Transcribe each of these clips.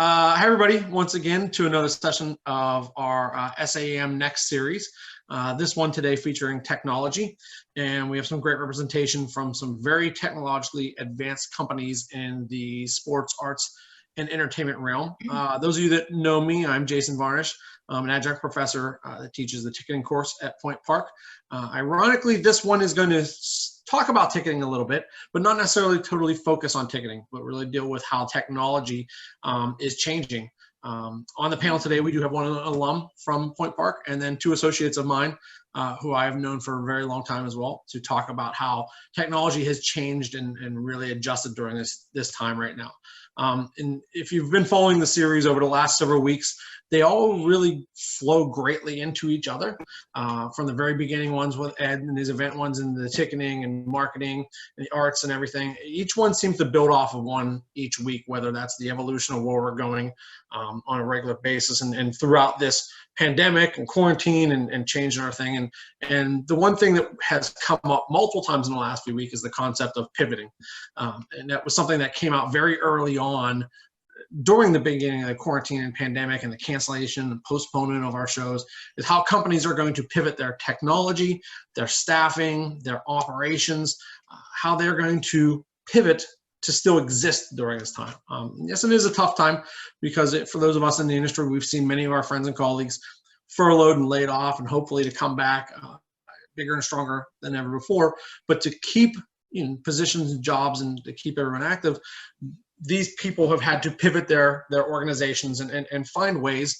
Hi, everybody, once again to another session of our SAEM Next series. This one today featuring technology, and we have some great representation from some very technologically advanced companies in the sports, arts, and entertainment realm. Those of you that know me, I'm Jason Varnish. I'm an adjunct professor that teaches the ticketing course at Point Park. Ironically, this one is going to talk about ticketing a little bit, but not necessarily totally focus on ticketing, but really deal with how technology is changing. On the panel today, we do have one alum from Point Park and then two associates of mine who I've known for a very long time as well, to talk about how technology has changed and really adjusted during this time right now. And if you've been following the series over the last several weeks, they all really flow greatly into each other. From the very beginning ones with Ed and his event ones in the ticketing and marketing and the arts and everything, each one seems to build off of one each week, whether that's the evolution of where we're going on a regular basis and throughout this pandemic and quarantine and changing our thing. And the one thing that has come up multiple times in the last few weeks is the concept of pivoting. And that was something that came out very early on during the beginning of the quarantine and pandemic and the cancellation and postponement of our shows, is how companies are going to pivot their technology, their staffing, their operations, how they're going to pivot to still exist during this time. Yes, it is a tough time because for those of us in the industry, we've seen many of our friends and colleagues furloughed and laid off, and hopefully to come back bigger and stronger than ever before. But to keep positions and jobs and to keep everyone active, these people have had to pivot their organizations and find ways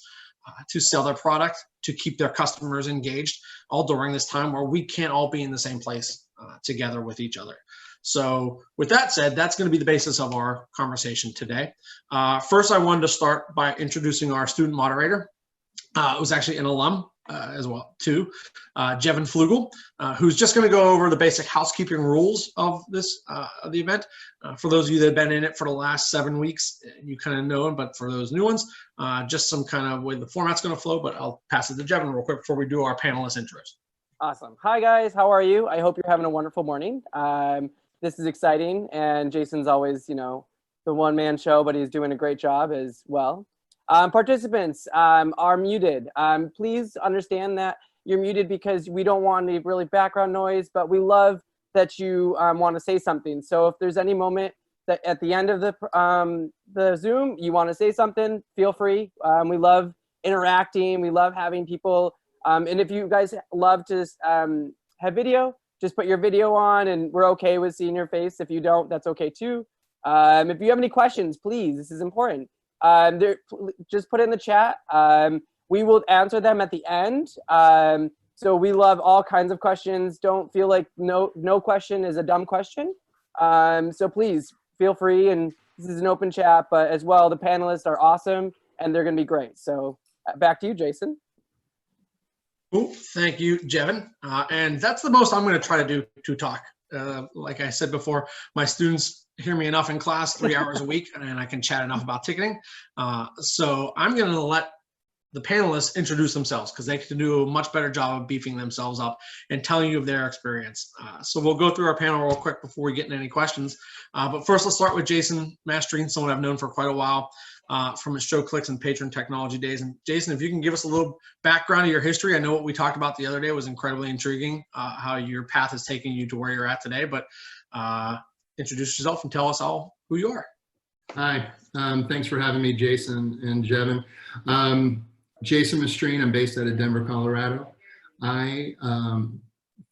to sell their product, to keep their customers engaged, all during this time where we can't all be in the same place together with each other. So with that said, that's going to be the basis of our conversation today. First, I wanted to start by introducing our student moderator. It was actually an alum as well, too, Jevin Fleugel, who's just going to go over the basic housekeeping rules of this of the event. For those of you that have been in it for the last 7 weeks, you kind of know it, but for those new ones, just some kind of way the format's going to flow, but I'll pass it to Jevin real quick before we do our panelist intros. Awesome. Hi, guys. How are you? I hope you're having a wonderful morning. This is exciting, and Jason's always, the one-man show, but he's doing a great job as well. Participants are muted. Please understand that you're muted because we don't want any really background noise, but we love that you want to say something. So if there's any moment that at the end of the Zoom you want to say something, feel free. We love interacting. We love having people. And if you guys love to have video, just put your video on, and we're okay with seeing your face. If you don't, that's okay too. If you have any questions, please, this is important. Just put it in the chat. We will answer them at the end. So we love all kinds of questions. Don't feel like no question is a dumb question. So please feel free, and this is an open chat, but as well, the panelists are awesome and they're going to be great. So back to you, Jason. Cool. Thank you, Jevin. And that's the most I'm going to try to do to talk. Like I said before, my students hear me enough in class 3 hours a week, and I can chat enough about ticketing. So I'm going to let the panelists introduce themselves because they can do a much better job of beefing themselves up and telling you of their experience. So we'll go through our panel real quick before we get into any questions. But first, let's start with Jason Mastrine, someone I've known for quite a while from his show clicks and Patron technology days. And Jason, if you can give us a little background of your history. I know what we talked about the other day was incredibly intriguing, how your path has taken you to where you're at today, but introduce yourself and tell us all who you are. Hi, thanks for having me, Jason and Jevin. Jason Mastrine, I'm based out of Denver, Colorado. I found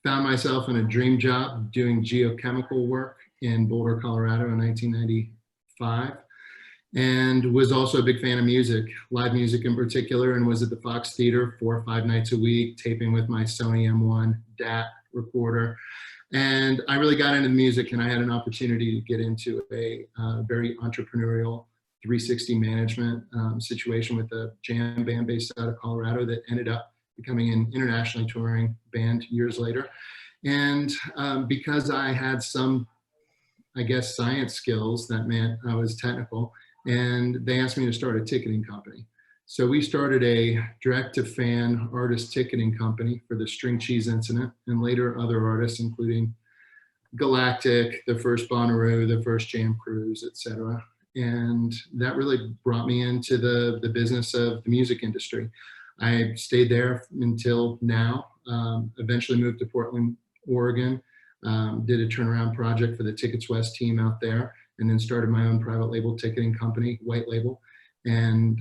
myself in a dream job doing geochemical work in Boulder, Colorado in 1995, and was also a big fan of music, live music in particular, and was at the Fox Theater 4 or 5 nights a week, taping with my Sony M1 DAT recorder. And I really got into music, and I had an opportunity to get into a very entrepreneurial 360 management situation with a jam band based out of Colorado that ended up becoming an internationally touring band years later. And because I had some, I guess, science skills, that meant I was technical, and they asked me to start a ticketing company. So we started a direct-to-fan artist ticketing company for the String Cheese Incident, and later other artists, including Galactic, the first Bonnaroo, the first Jam Cruise, etc. And that really brought me into the business of the music industry. I stayed there until now, eventually moved to Portland, Oregon, did a turnaround project for the Tickets West team out there, and then started my own private label ticketing company, White Label, and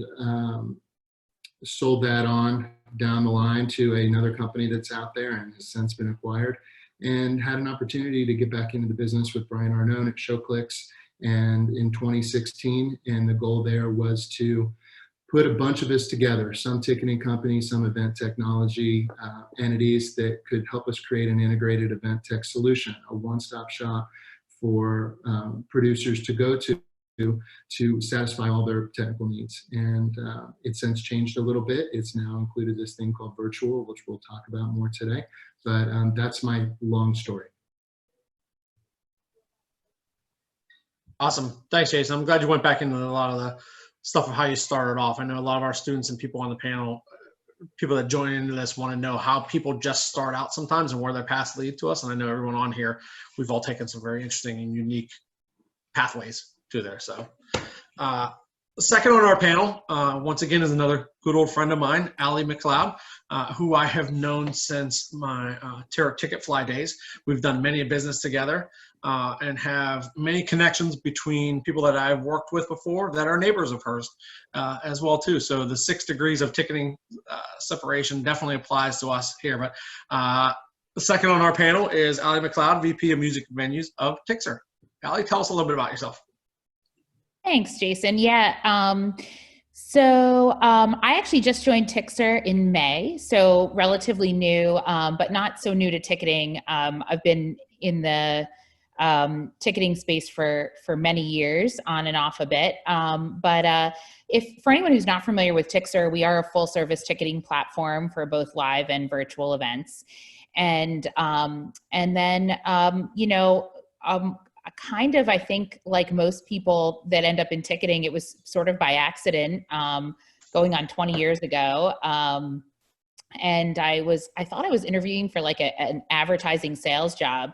sold that on down the line to another company that's out there and has since been acquired, and had an opportunity to get back into the business with Brian Arnone at ShowClicks and in 2016. And the goal there was to put a bunch of us together, some ticketing companies, some event technology entities that could help us create an integrated event tech solution, a one-stop shop for producers to go to satisfy all their technical needs. And it's since changed a little bit. It's now included this thing called virtual, which we'll talk about more today. But that's my long story. Awesome. Thanks, Jason. I'm glad you went back into a lot of the stuff of how you started off. I know a lot of our students and people on the panel, people that join into this, want to know how people just start out sometimes and where their paths lead to us. And I know everyone on here, we've all taken some very interesting and unique pathways to there. So second on our panel, once again, is another good old friend of mine, McCloud, who I have known since my Ticket Fly days. We've done many a business together and have many connections between people that I've worked with before that are neighbors of hers as well too. So the 6 degrees of ticketing separation definitely applies to us here. But the second on our panel is McCloud, VP of Music Venues of Tixr. Ali, tell us a little bit about yourself. Thanks, Jason. Yeah. I actually just joined Tixr in May, so relatively new, but not so new to ticketing. I've been in the ticketing space for many years, on and off a bit. If for anyone who's not familiar with Tixr, we are a full service ticketing platform for both live and virtual events. Kind of, I think, like most people that end up in ticketing, it was sort of by accident, going on 20 years ago. And I thought I was interviewing for like an advertising sales job.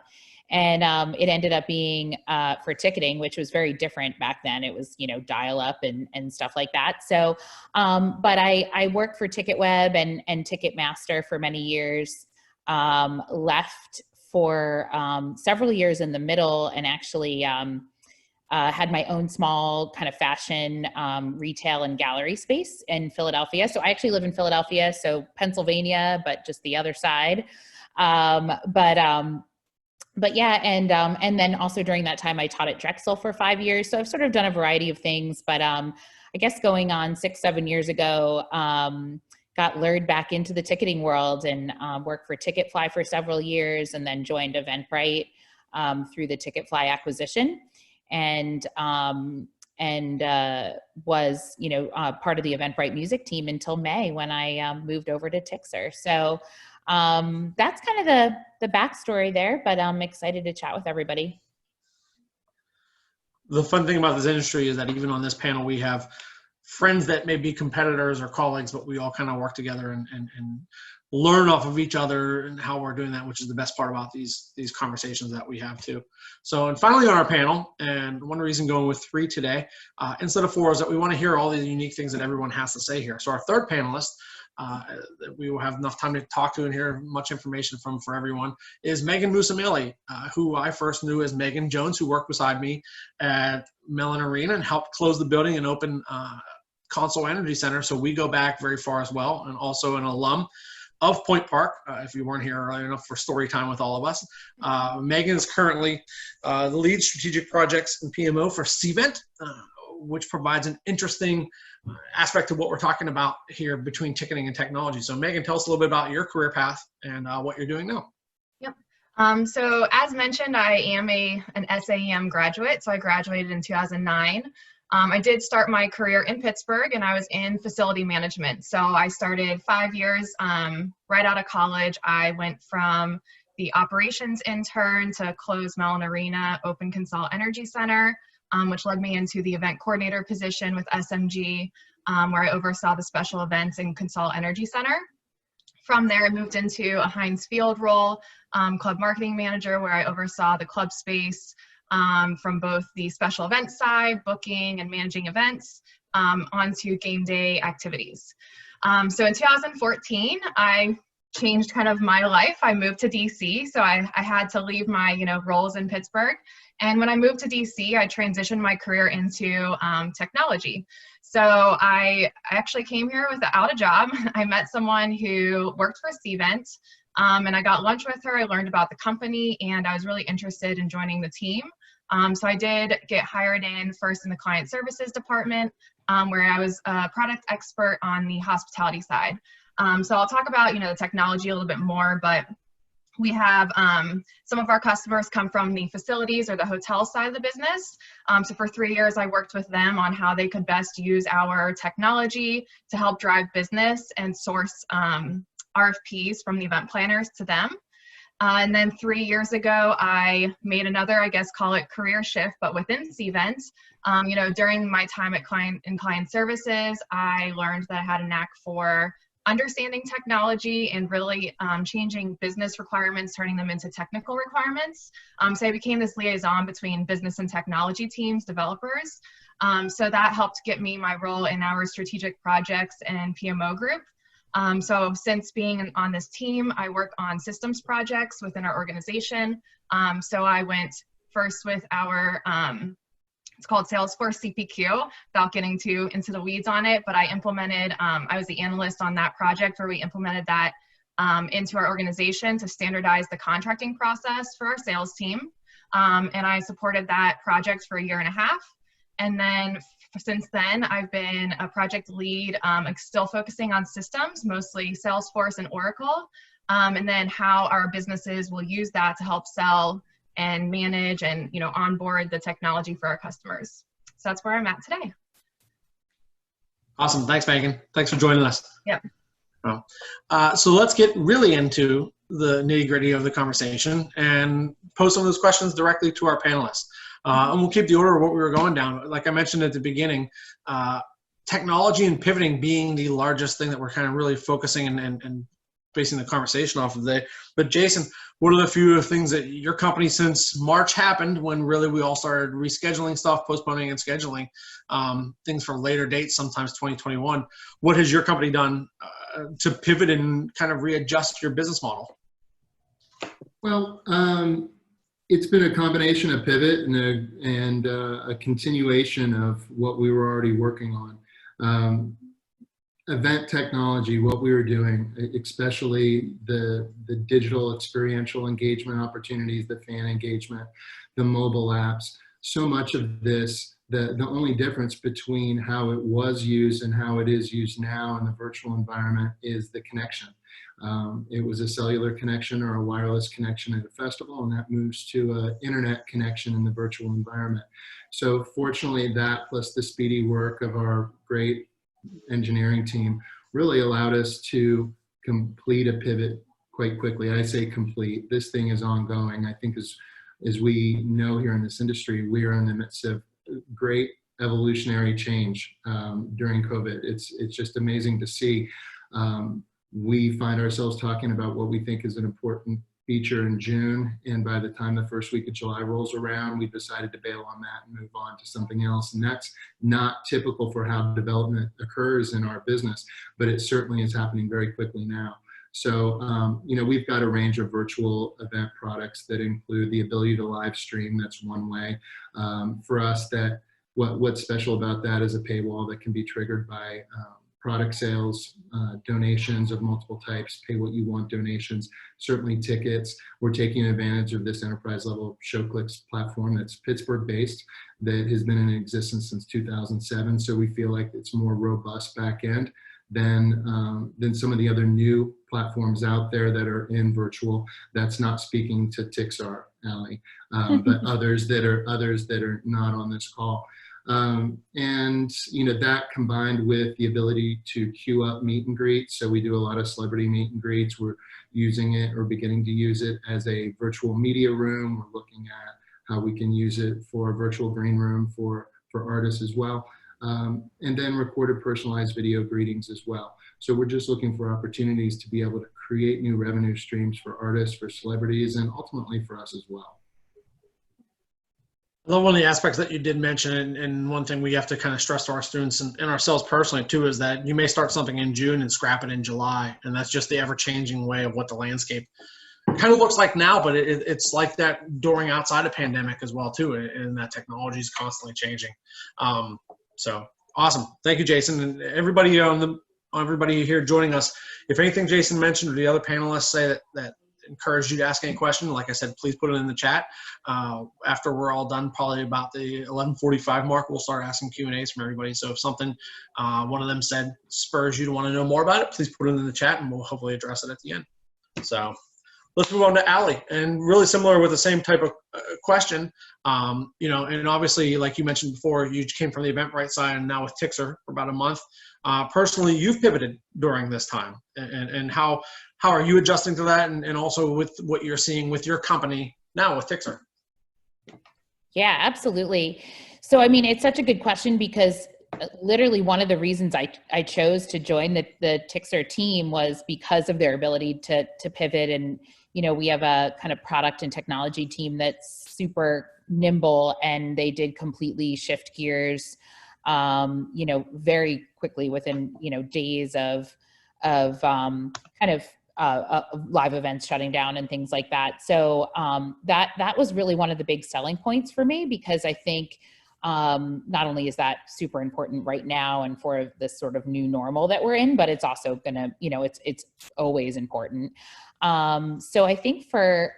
And it ended up being for ticketing, which was very different back then. It was, dial up and stuff like that. So, but I worked for TicketWeb and Ticketmaster for many years, left for several years in the middle, and actually had my own small kind of fashion retail and gallery space in Philadelphia. So I actually live in Philadelphia, so Pennsylvania, but just the other side. But yeah, and then also during that time, I taught at Drexel for 5 years. So I've sort of done a variety of things, but I guess going on 6-7 years ago, got lured back into the ticketing world and worked for Ticketfly for several years, and then joined Eventbrite through the Ticketfly acquisition, and was part of the Eventbrite music team until May, when I moved over to Tixr. So that's kind of the backstory there, but I'm excited to chat with everybody. The fun thing about this industry is that even on this panel, we have friends that may be competitors or colleagues, but we all kind of work together and learn off of each other and how we're doing that, which is the best part about these conversations that we have too. So, and finally on our panel, and one reason going with 3 today, instead of 4, is that we want to hear all the unique things that everyone has to say here. So our third panelist, that we will have enough time to talk to and hear much information from for everyone, is Megan Mussomeli, who I first knew as Megan Jones, who worked beside me at Mellon Arena and helped close the building and open Console Energy Center. So we go back very far as well, and also an alum of Point Park, if you weren't here early enough for story time with all of us. Megan is currently the lead strategic projects and PMO for Cvent, which provides an interesting aspect of what we're talking about here between ticketing and technology. So Megan, tell us a little bit about your career path and what you're doing now. Yep. So as mentioned, I am an SAEM graduate. So I graduated in 2009. I did start my career in Pittsburgh, and I was in facility management. So I started 5 years right out of college. I went from the operations intern to close Mellon Arena, open Consol Energy Center, which led me into the event coordinator position with SMG, where I oversaw the special events in Consol Energy Center. From there, I moved into a Heinz Field role, club marketing manager, where I oversaw the club space, from both the special event side, booking and managing events, onto game day activities. So in 2014, I changed kind of my life. I moved to DC, so I had to leave my roles in Pittsburgh. And when I moved to DC, I transitioned my career into technology. So I actually came here without a job. I met someone who worked for Cvent, and I got lunch with her. I learned about the company, and I was really interested in joining the team. So I did get hired in first in the client services department, where I was a product expert on the hospitality side. So I'll talk about the technology a little bit more, but we have some of our customers come from the facilities or the hotel side of the business. So for 3 years, I worked with them on how they could best use our technology to help drive business and source RFPs from the event planners to them. And then 3 years ago, I made another, I guess, call it career shift, but within Cvent. During my time at client services, I learned that I had a knack for understanding technology and really changing business requirements, turning them into technical requirements. So I became this liaison between business and technology teams, developers. So that helped get me my role in our strategic projects and PMO group. So since being on this team, I work on systems projects within our organization. So I went first with our, it's called Salesforce CPQ, without getting too into the weeds on it, but I implemented, I was the analyst on that project where we implemented that into our organization to standardize the contracting process for our sales team. And I supported that project for 1.5 years. And then since then, I've been a project lead, still focusing on systems, mostly Salesforce and Oracle, and then how our businesses will use that to help sell and manage and onboard the technology for our customers. So that's where I'm at today. Awesome. Thanks, Megan. Thanks for joining us. Yep. So let's get really into the nitty-gritty of the conversation and pose some of those questions directly to our panelists. And we'll keep the order of what we were going down. Like I mentioned at the beginning, technology and pivoting being the largest thing that we're kind of really focusing and basing the conversation off of today. But Jason, what are the few things that your company, since March happened, when really we all started rescheduling stuff, postponing and scheduling things for later dates, sometimes 2021, what has your company done to pivot and kind of readjust your business model? Well, it's been a combination of pivot and a continuation of what we were already working on. Event technology, what we were doing, especially the digital experiential engagement opportunities, the fan engagement, the mobile apps, so much of this, the only difference between how it was used and how it is used now in the virtual environment is the connection. It was a cellular connection or a wireless connection at a festival, and that moves to an internet connection in the virtual environment. So fortunately, that plus the speedy work of our great engineering team really allowed us to complete a pivot quite quickly. I say complete. This thing is ongoing. I think as we know here in this industry, we are in the midst of great evolutionary change during COVID. It's just amazing to see. We find ourselves talking about what we think is an important feature in June, and by the time the first week of July rolls around, we decided to bail on that and move on to something else. And that's not typical for how development occurs in our business, but it certainly is happening very quickly now. So, we've got a range of virtual event products that include the ability to live stream. That's one way. For us, that what's special about that is a paywall that can be triggered by product sales, donations of multiple types, pay what you want donations, certainly tickets. We're taking advantage of this enterprise level ShowClicks platform that's Pittsburgh based, that has been in existence since 2007. So we feel like it's more robust back end than some of the other new platforms out there that are in virtual. That's not speaking to Tixr, Allie, but others that are not on this call. And that combined with the ability to queue up meet and greets. So we do a lot of celebrity meet and greets. We're using it or beginning to use it as a virtual media room. We're looking at how we can use it for a virtual green room for artists as well. And then recorded personalized video greetings as well. So we're just looking for opportunities to be able to create new revenue streams for artists, for celebrities, and ultimately for us as well. I love one of the aspects that you did mention, and one thing we have to kind of stress to our students and ourselves personally too, is that you may start something in June and scrap it in July. And that's just the ever-changing way of what the landscape kind of looks like now, but it's like that during outside of pandemic as well too, and that technology is constantly changing. So awesome. Thank you, Jason, and everybody everybody here joining us. If anything Jason mentioned or the other panelists say that encourage you to ask any question, like I said, please put it in the chat. After we're all done, probably about the 11:45 mark, we'll start asking Q&As from everybody. So if something one of them said spurs you to want to know more about it, please put it in the chat and we'll hopefully address it at the end. So let's move on to Ali, and really similar with the same type of question. You know, and obviously, like you mentioned before, you came from the Eventbrite side and now with Tixr for about a month. Personally, you've pivoted during this time, and how are you adjusting to that, and also with what you're seeing with your company now with Tixr? Yeah, absolutely. So, I mean, it's such a good question because literally one of the reasons I chose to join the Tixr team was because of their ability to pivot. And, you know, we have a kind of product and technology team that's super nimble, and they did completely shift gears, you know, very quickly within, you know, days of kind of live events shutting down and things like that. So that was really one of the big selling points for me, because I think not only is that super important right now and for this sort of new normal that we're in, but it's also gonna, you know, it's always important. So I think for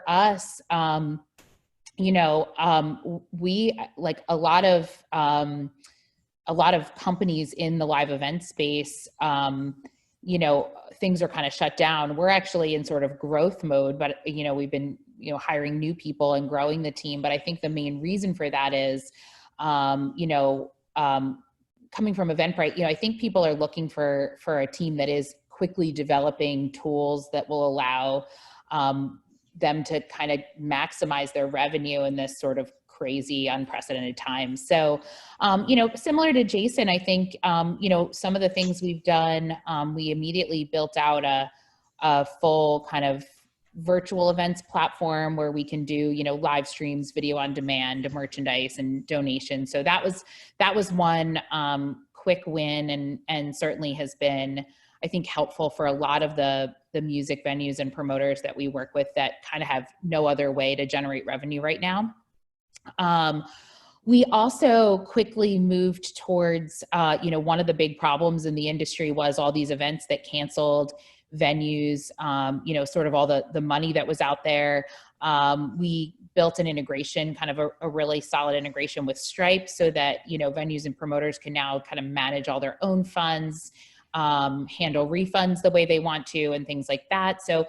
us, you know, we, like a lot of companies in the live event space, you know, things are kind of shut down. We're actually in sort of growth mode, but, you know, we've been, you know, hiring new people and growing the team. But I think the main reason for that is, you know, coming from Eventbrite, you know, I think people are looking for a team that is quickly developing tools that will allow them to kind of maximize their revenue in this sort of crazy, unprecedented times. So, you know, similar to Jason, I think, you know, some of the things we've done, we immediately built out a full kind of virtual events platform where we can do, you know, live streams, video on demand, merchandise, and donations. So that was one quick win, and certainly has been, I think, helpful for a lot of the music venues and promoters that we work with that kind of have no other way to generate revenue right now. We also quickly moved towards, you know, one of the big problems in the industry was all these events that canceled, venues, you know, sort of all the money that was out there. We built an integration, kind of a really solid integration with Stripe, so that, you know, venues and promoters can now kind of manage all their own funds, handle refunds the way they want to, and things like that. So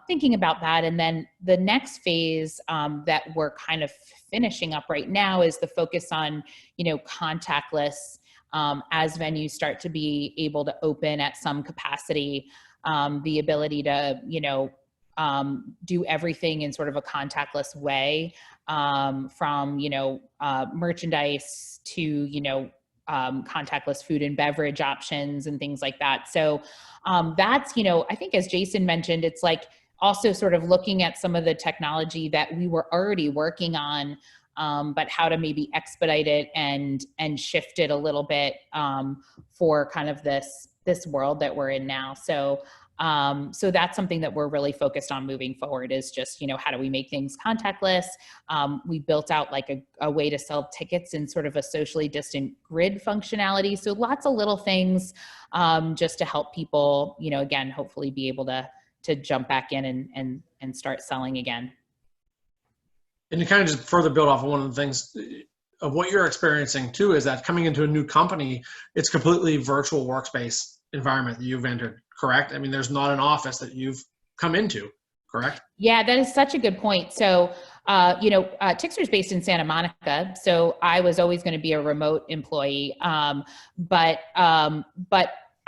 thinking about that. And then the next phase that we're kind of finishing up right now is the focus on, you know, contactless, as venues start to be able to open at some capacity, the ability to, you know, do everything in sort of a contactless way, from, you know, merchandise to, you know, contactless food and beverage options and things like that. So that's, you know, I think as Jason mentioned, it's like also sort of looking at some of the technology that we were already working on, but how to maybe expedite it and shift it a little bit for kind of this world that we're in now. So so that's something that we're really focused on moving forward, is just, you know, how do we make things contactless? We built out like a way to sell tickets in sort of a socially distant grid functionality. So lots of little things just to help people, you know, again, hopefully be able to jump back in and start selling again. And to kind of just further build off of one of the things of what you're experiencing too, is that coming into a new company, it's completely virtual workspace environment that you've entered, correct? I mean, there's not an office that you've come into, correct? Yeah, that is such a good point. So, you know, Tixr is based in Santa Monica, so I was always going to be a remote employee. But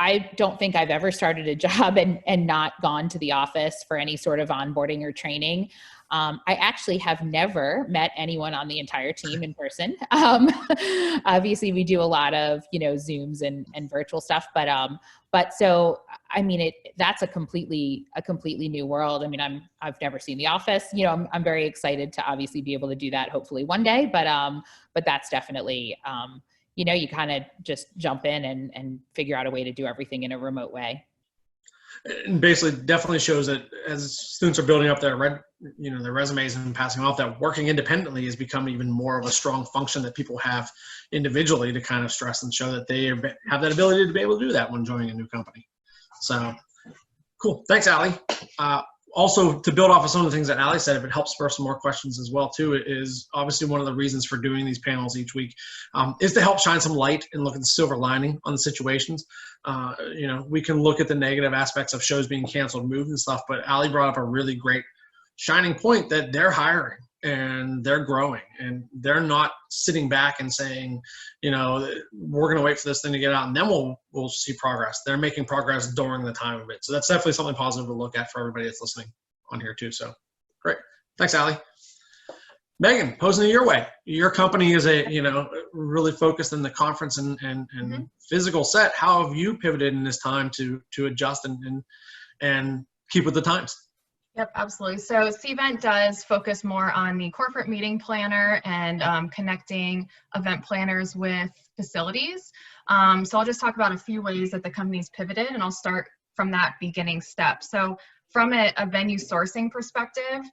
I don't think I've ever started a job and not gone to the office for any sort of onboarding or training. I actually have never met anyone on the entire team in person. Obviously we do a lot of, Zooms and virtual stuff, but so, I mean, that's a completely new world. I mean, I've never seen The Office, I'm very excited to obviously be able to do that hopefully one day, but that's definitely, you kind of just jump in and figure out a way to do everything in a remote way. And basically definitely shows that as students are building up their resumes and passing off, that working independently has become even more of a strong function that people have individually to kind of stress and show that they have that ability to be able to do that when joining a new company. So cool. Thanks, Allie. Also, to build off of some of the things that Allie said, if it helps spur some more questions as well too, it is obviously one of the reasons for doing these panels each week is to help shine some light and look at the silver lining on the situations. We can look at the negative aspects of shows being canceled, moved and stuff, but Allie brought up a really great shining point that they're hiring and they're growing and they're not sitting back and saying, we're going to wait for this thing to get out and then we'll see progress. They're making progress during the time of it. So that's definitely something positive to look at for everybody that's listening on here too. So great. Thanks, Allie. Megan, posing it your way. Your company is really focused in the conference and physical set. How have you pivoted in this time to adjust and keep with the times? Yep, absolutely. So Cvent does focus more on the corporate meeting planner and connecting event planners with facilities. So I'll just talk about a few ways that the company's pivoted, and I'll start from that beginning step. So from a venue sourcing perspective,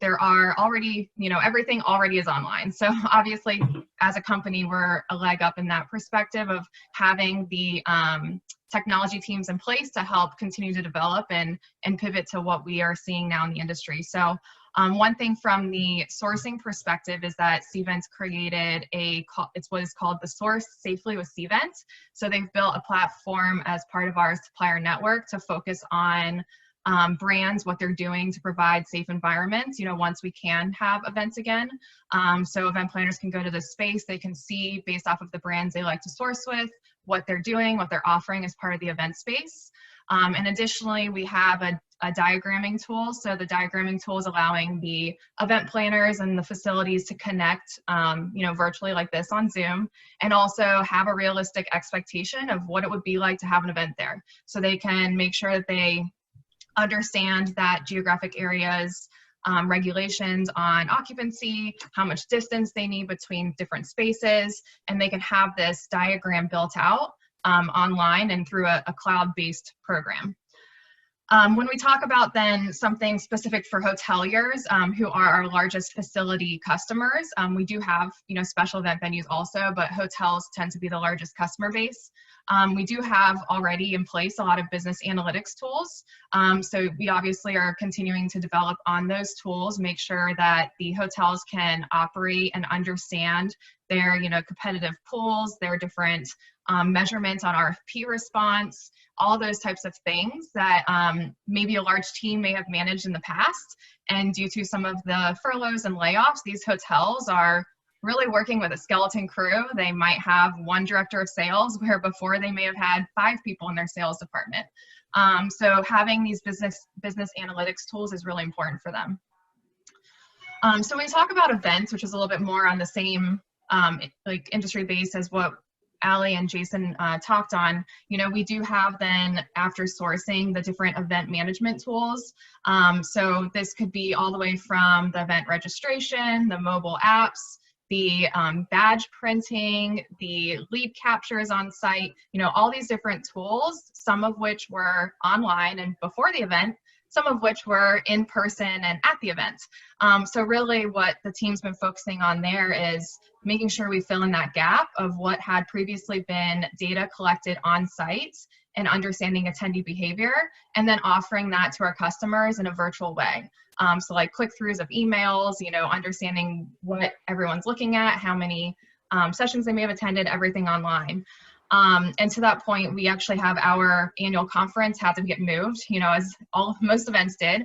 there are already, everything already is online. So obviously, as a company, we're a leg up in that perspective of having the technology teams in place to help continue to develop and pivot to what we are seeing now in the industry. So one thing from the sourcing perspective is that Cvent's created it's what is called the Source Safely with Cvent. So they've built a platform as part of our supplier network to focus on brands, what they're doing to provide safe environments, once we can have events again. So event planners can go to this space, they can see based off of the brands they like to source with, what they're doing, what they're offering as part of the event space. And additionally, we have a diagramming tool. So the diagramming tool is allowing the event planners and the facilities to connect, virtually like this on Zoom, and also have a realistic expectation of what it would be like to have an event there. So they can make sure that they understand that geographic areas, regulations on occupancy, how much distance they need between different spaces, and they can have this diagram built out online and through a cloud-based program. When we talk about then something specific for hoteliers who are our largest facility customers, we do have special event venues also, but hotels tend to be the largest customer base. We do have already in place a lot of business analytics tools. So we obviously are continuing to develop on those tools, make sure that the hotels can operate and understand their competitive pools, their different measurements on RFP response, all those types of things that maybe a large team may have managed in the past. And due to some of the furloughs and layoffs, these hotels are really working with a skeleton crew. They might have one director of sales, where before they may have had 5 people in their sales department. So having these business analytics tools is really important for them. So when we talk about events, which is a little bit more on the same industry base as what Allie and Jason talked on, we do have then, after sourcing, the different event management tools. So this could be all the way from the event registration, the mobile apps, the badge printing, the lead captures on site, all these different tools, some of which were online and before the event, some of which were in person and at the event. So really what the team's been focusing on there is making sure we fill in that gap of what had previously been data collected on site and understanding attendee behavior, and then offering that to our customers in a virtual way. So like click-throughs of emails, understanding what everyone's looking at, how many sessions they may have attended, everything online. And to that point, we actually have our annual conference had to get moved, as most events did.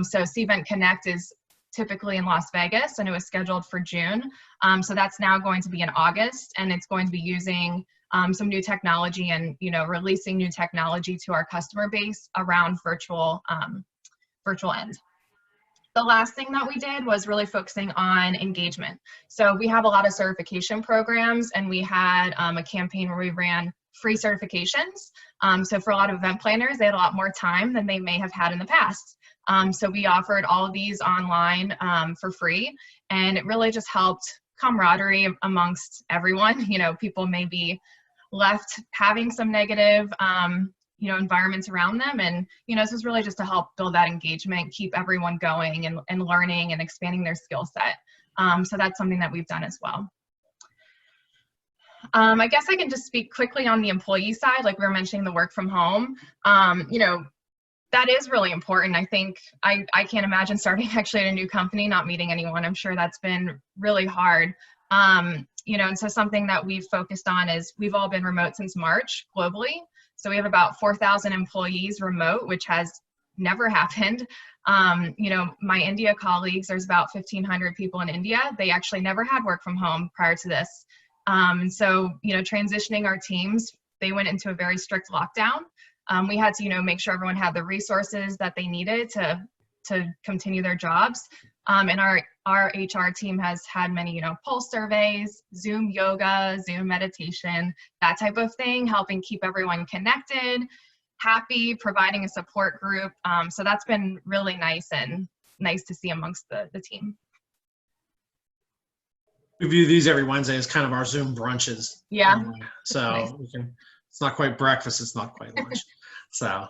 So Cvent Connect is typically in Las Vegas, and it was scheduled for June. So that's now going to be in August, and it's going to be using some new technology and, releasing new technology to our customer base around virtual end. The last thing that we did was really focusing on engagement. So we have a lot of certification programs, and we had a campaign where we ran free certifications. So for a lot of event planners, they had a lot more time than they may have had in the past. So we offered all of these online for free, and it really just helped camaraderie amongst everyone. People may be left having some negative environments around them, and this is really just to help build that engagement, keep everyone going and learning and expanding their skill set. So that's something that we've done as well. I guess I can just speak quickly on the employee side, like we were mentioning the work from home. That is really important. I think I can't imagine starting actually at a new company, not meeting anyone. I'm sure that's been really hard. And so something that we've focused on is we've all been remote since March globally. So we have about 4,000 employees remote, which has never happened. My India colleagues, there's about 1,500 people in India. They actually never had work from home prior to this. And so, transitioning our teams, they went into a very strict lockdown. We had to, make sure everyone had the resources that they needed to continue their jobs. And our HR team has had many, pulse surveys, Zoom yoga, Zoom meditation, that type of thing, helping keep everyone connected, happy, providing a support group. So that's been really nice and nice to see amongst the team. We view these every Wednesday as kind of our Zoom brunches. Yeah. So nice. It's not quite breakfast, it's not quite lunch. So,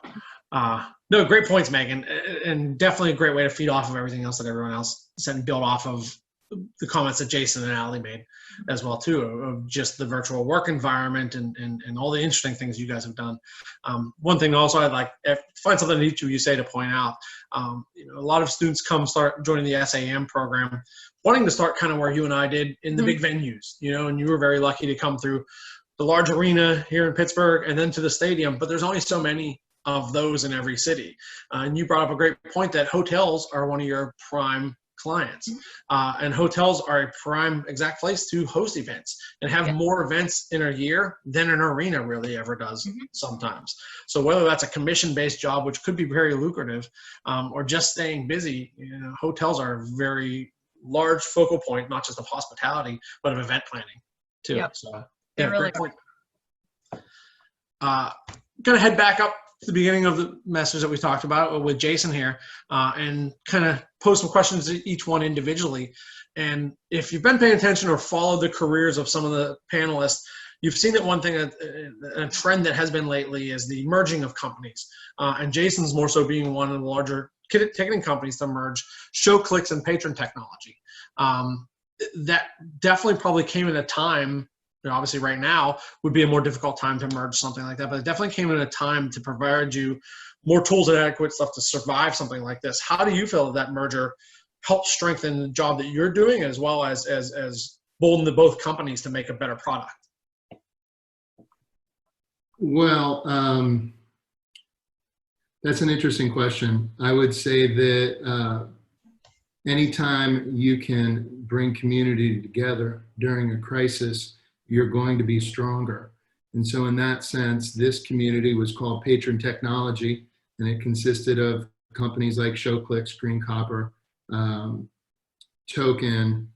no, great points, Megan, and definitely a great way to feed off of everything else that everyone else said and build off of the comments that Jason and Ali made as well too, of just the virtual work environment and all the interesting things you guys have done. One thing also I'd like to find something that each of you say to point out. A lot of students start joining the SAEM program, wanting to start kind of where you and I did in the big venues, and you were very lucky to come through the large arena here in Pittsburgh and then to the stadium, but there's only so many of those in every city. And you brought up a great point that hotels are one of your prime clients. And hotels are a prime exact place to host events and have more events in a year than an arena really ever does sometimes. So whether that's a commission-based job, which could be very lucrative, or just staying busy, hotels are a very large focal point, not just of hospitality, but of event planning too. Yep. So yeah, really great point. Gonna head back up to the beginning of the message that we talked about with Jason here, and kind of pose some questions to each one individually. And if you've been paying attention or followed the careers of some of the panelists, you've seen that one thing, a trend that has been lately is the merging of companies. And Jason's more so being one of the larger ticketing companies to merge ShowClicks and Patron technology. That definitely probably came at a time, obviously right now would be a more difficult time to merge something like that, but it definitely came at a time to provide you more tools and adequate stuff to survive something like this. How do you feel that merger helps strengthen the job that you're doing, as well as bolden the both companies to make a better product? Well, that's an interesting question. I would say that anytime you can bring community together during a crisis, you're going to be stronger. And so in that sense, this community was called Patron Technology, and it consisted of companies like ShowClicks, Green Copper, Token,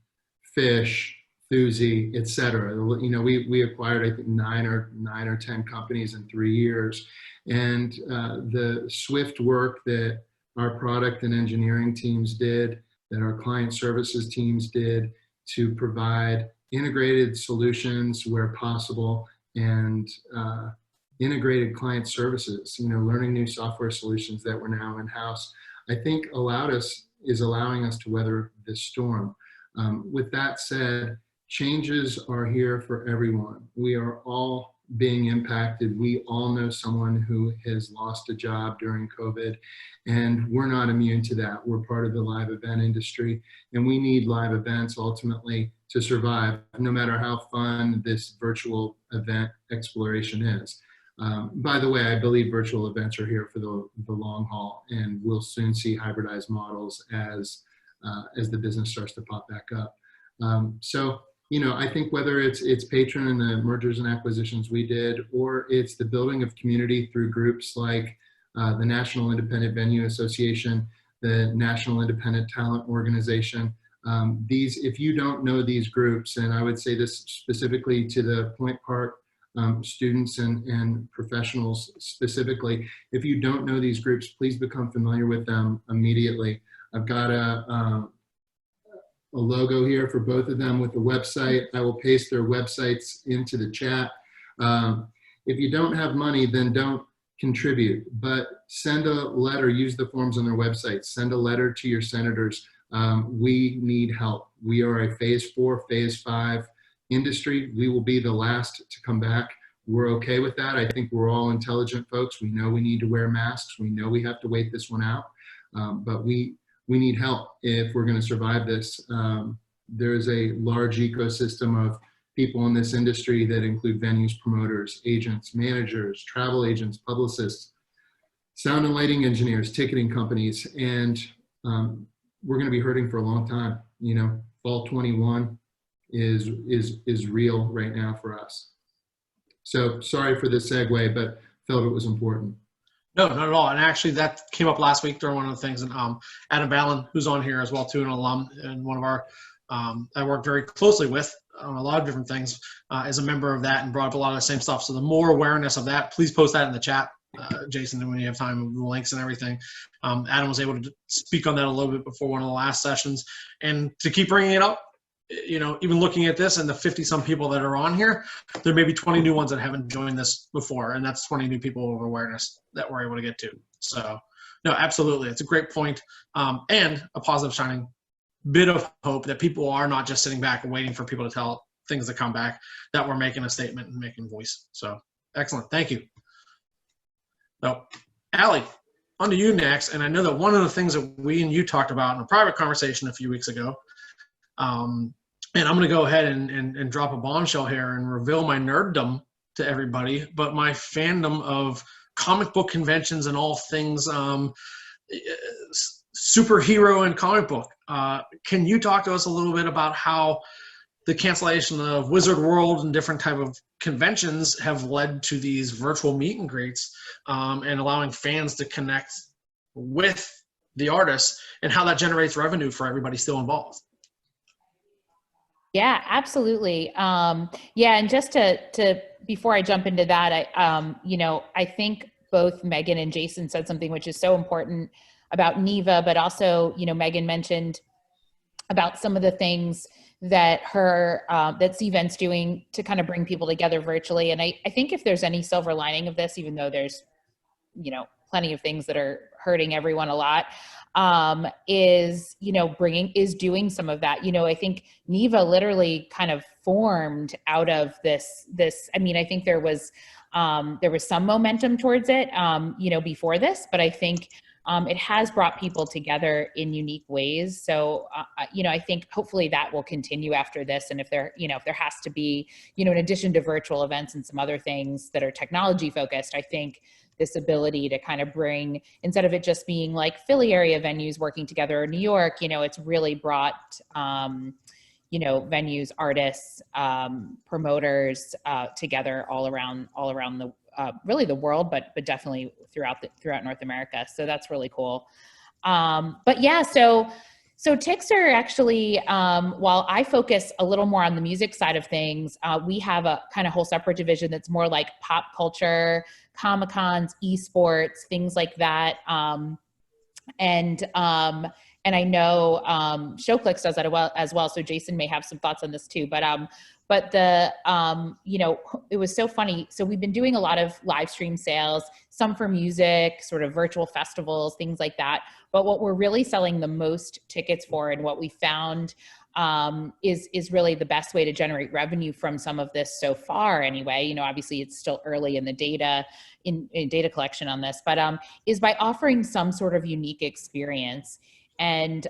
Fish, Thuzy, et cetera. We acquired, I think, 9 or 10 companies in 3 years. And the swift work that our product and engineering teams did, that our client services teams did to provide integrated solutions where possible, and integrated client services, learning new software solutions that we're now in-house, I think is allowing us to weather this storm. With that said, changes are here for everyone. We are all being impacted. We all know someone who has lost a job during COVID, and we're not immune to that. We're part of the live event industry, and we need live events ultimately to survive, no matter how fun this virtual event exploration is. By the way, I believe virtual events are here for the long haul, and we'll soon see hybridized models as the business starts to pop back up. So you know, I think whether it's Patron and the mergers and acquisitions we did, or it's the building of community through groups like the National Independent Venue Association, the National Independent Talent Organization. If you don't know these groups, and I would say this specifically to the Point Park students and professionals specifically, if you don't know these groups, please become familiar with them immediately. I've got a logo here for both of them with the website. I will paste their websites into the chat. If you don't have money, then don't contribute, but send a letter, use the forms on their website, send a letter to your senators. We need help. We are a phase 4, phase 5 industry. We will be the last to come back. We're okay with that. I think we're all intelligent folks. We know we need to wear masks. We know we have to wait this one out, but we need help if we're going to survive this. There's a large ecosystem of people in this industry that include venues, promoters, agents, managers, travel agents, publicists, sound and lighting engineers, ticketing companies, and we're going to be hurting for a long time. You know, fall 21 is real right now for us. So sorry for the segue, but felt it was important. No, not at all. And actually that came up last week during one of the things, and Adam Ballin, who's on here as well too, an alum and one of our, I work very closely with on a lot of different things, is a member of that and brought up a lot of the same stuff. So the more awareness of that, please post that in the chat, Jason, when you have time, the links and everything. Adam was able to speak on that a little bit before one of the last sessions, and to keep bringing it up. You know, even looking at this and the 50 some people that are on here, there may be 20 new ones that haven't joined this before, and that's 20 new people of awareness that we're able to get to. So no, absolutely, it's a great point, and a positive shining bit of hope that people are not just sitting back and waiting for people to tell things to come back, that we're making a statement and making voice. So excellent, thank you. So Allie, on to you next. And I know that one of the things that we and you talked about in a private conversation a few weeks ago, and I'm going to go ahead and drop a bombshell here and reveal my nerddom to everybody, but my fandom of comic book conventions and all things superhero and comic book. Can you talk to us a little bit about how the cancellation of Wizard World and different type of conventions have led to these virtual meet and greets, and allowing fans to connect with the artists, and how that generates revenue for everybody still involved? Yeah, absolutely. Yeah, and just to before I jump into that, I think both Megan and Jason said something which is so important about NEVA, but also, Megan mentioned about some of the things that that Cvent's doing to kind of bring people together virtually. And I think if there's any silver lining of this, even though there's, plenty of things that are hurting everyone a lot, is doing some of that. I think NEVA literally kind of formed out of this, I mean, I think there was some momentum towards it, before this, but I think it has brought people together in unique ways. So, I think hopefully that will continue after this. And if there has to be, in addition to virtual events and some other things that are technology focused, I think this ability to kind of bring, instead of it just being like Philly area venues working together or New York, it's really brought, venues, artists, promoters together all around the really the world, but definitely throughout North America. So that's really cool. But yeah, so Tixr actually, while I focus a little more on the music side of things, we have a kind of whole separate division that's more like pop culture, Comic-Cons, esports, things like that. And I know ShowClicks does that as well. So Jason may have some thoughts on this too. But the it was so funny. So we've been doing a lot of live stream sales, some for music, sort of virtual festivals, things like that. But what we're really selling the most tickets for, and what we found is really the best way to generate revenue from some of this so far anyway. Obviously it's still early in the data, in data collection on this, but is by offering some sort of unique experience. And,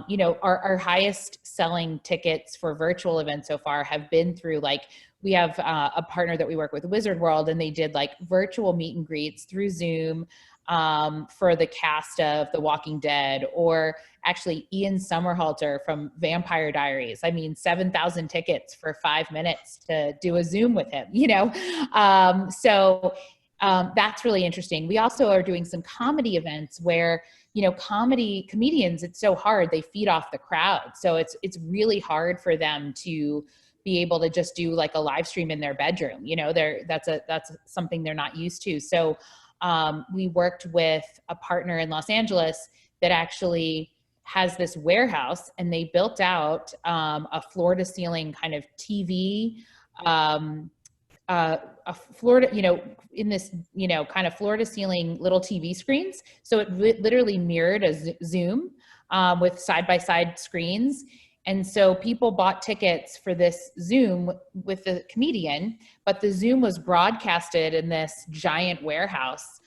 you know, our highest selling tickets for virtual events so far have been through, like, we have a partner that we work with, Wizard World, and they did like virtual meet and greets through Zoom for the cast of The Walking Dead, or actually Ian Somerhalder from Vampire Diaries. I mean, 7,000 tickets for 5 minutes to do a Zoom with him, you know? That's really interesting. We also are doing some comedy events where, you know, comedians, it's so hard. They feed off the crowd. So it's really hard for them to be able to just do like a live stream in their bedroom. You know, that's something they're not used to. So we worked with a partner in Los Angeles that actually has this warehouse, and they built out a floor to ceiling kind of TV, a floor to, you know, in this, you know, kind of floor to ceiling little TV screens. So it literally mirrored a Zoom with side-by-side screens. And so people bought tickets for this Zoom with the comedian, but the Zoom was broadcasted in this giant warehouse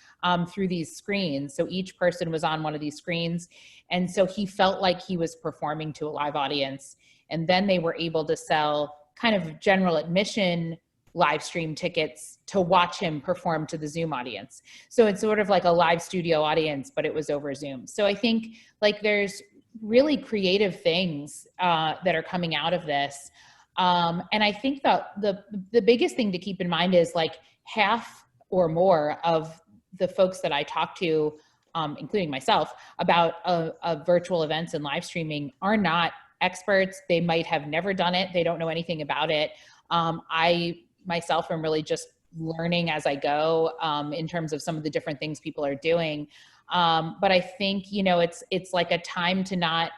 through these screens. So each person was on one of these screens. And so he felt like he was performing to a live audience. And then they were able to sell kind of general admission live stream tickets to watch him perform to the Zoom audience. So it's sort of like a live studio audience, but it was over Zoom. So I think like there's really creative things that are coming out of this. And I think that the biggest thing to keep in mind is like half or more of the folks that I talk to, including myself, about virtual events and live streaming are not experts. They might have never done it. They don't know anything about it. I myself am really just learning as I go in terms of some of the different things people are doing. But I think, you know, it's like a time to not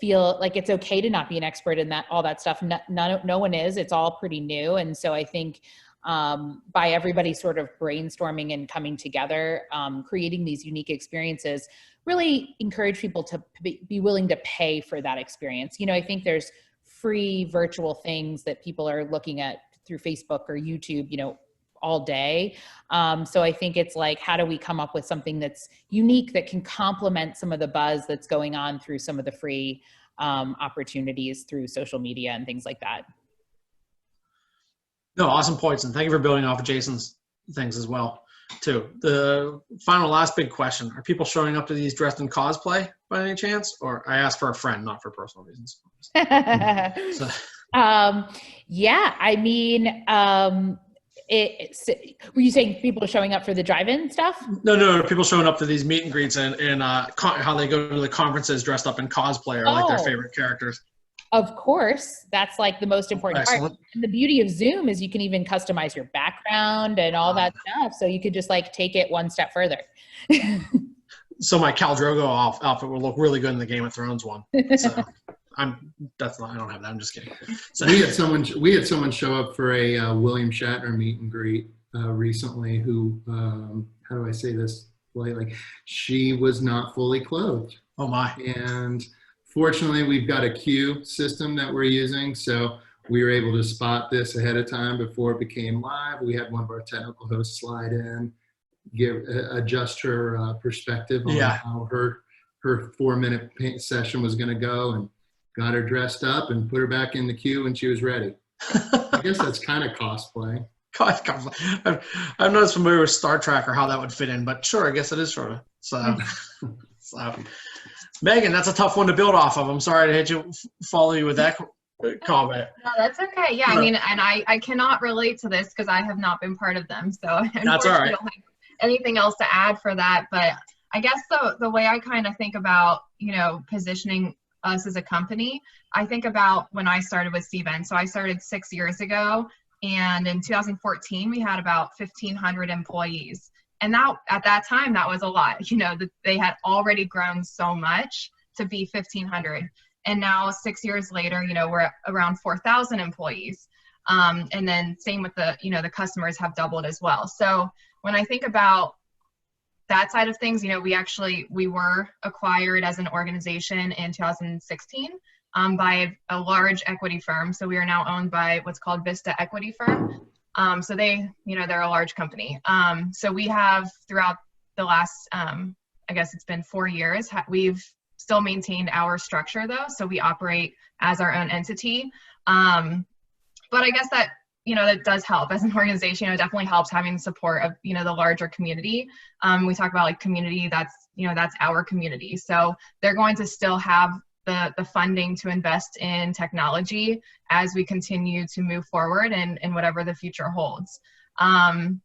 feel like it's okay to not be an expert in that, all that stuff. No one is, it's all pretty new. And so I think by everybody sort of brainstorming and coming together, creating these unique experiences, really encourage people to be willing to pay for that experience. You know, I think there's free virtual things that people are looking at through Facebook or YouTube, you know, all day. So I think it's like, how do we come up with something that's unique that can complement some of the buzz that's going on through some of the free opportunities through social media and things like that. No, awesome points. And thank you for building off of Jason's things as well, too. The last big question, are people showing up to these dressed in cosplay by any chance? Or I asked for a friend, not for personal reasons. So. Yeah, I mean, were you saying people are showing up for the drive-in stuff? No, people showing up to these meet and greets and how they go to the conferences dressed up in cosplay or like their favorite characters. Of course, that's like the most important part. And the beauty of Zoom is you can even customize your background and all that stuff. So you could just like take it one step further. So my Khal Drogo outfit will look really good in the Game of Thrones one. So I don't have that. I'm just kidding. So. We had someone show up for a William Shatner meet and greet recently who, how do I say this politely? She was not fully clothed. Oh my. And fortunately, we've got a queue system that we're using, so we were able to spot this ahead of time before it became live. We had one of our technical hosts slide in, adjust her perspective on how her 4-minute paint session was going to go, and got her dressed up and put her back in the queue when she was ready. I guess that's kind of cosplay. I'm not as familiar with Star Trek or how that would fit in, but sure, I guess it is sort of. So. Megan, that's a tough one to build off of. I'm sorry to follow you with that comment. No, that's okay. Yeah, I mean, and I cannot relate to this because I have not been part of them. So that's all right. I don't have anything else to add for that. But I guess the way I kind of think about, you know, positioning us as a company, I think about when I started with Cvent. So I started 6 years ago, and in 2014, we had about 1,500 employees. And that at that time, that was a lot. You know, they had already grown so much to be 1,500. And now 6 years later, you know, we're at around 4,000 employees. And then same with the customers have doubled as well. So when I think about that side of things, you know, we were acquired as an organization in 2016 by a large equity firm. So we are now owned by what's called Vista Equity Firm. So they're a large company. So we have throughout the last, I guess it's been 4 years, we've still maintained our structure though. So we operate as our own entity. But I guess that, that does help as an organization. It definitely helps having support of, the larger community. We talk about like community, that's our community. So they're going to still have the funding to invest in technology as we continue to move forward and whatever the future holds. And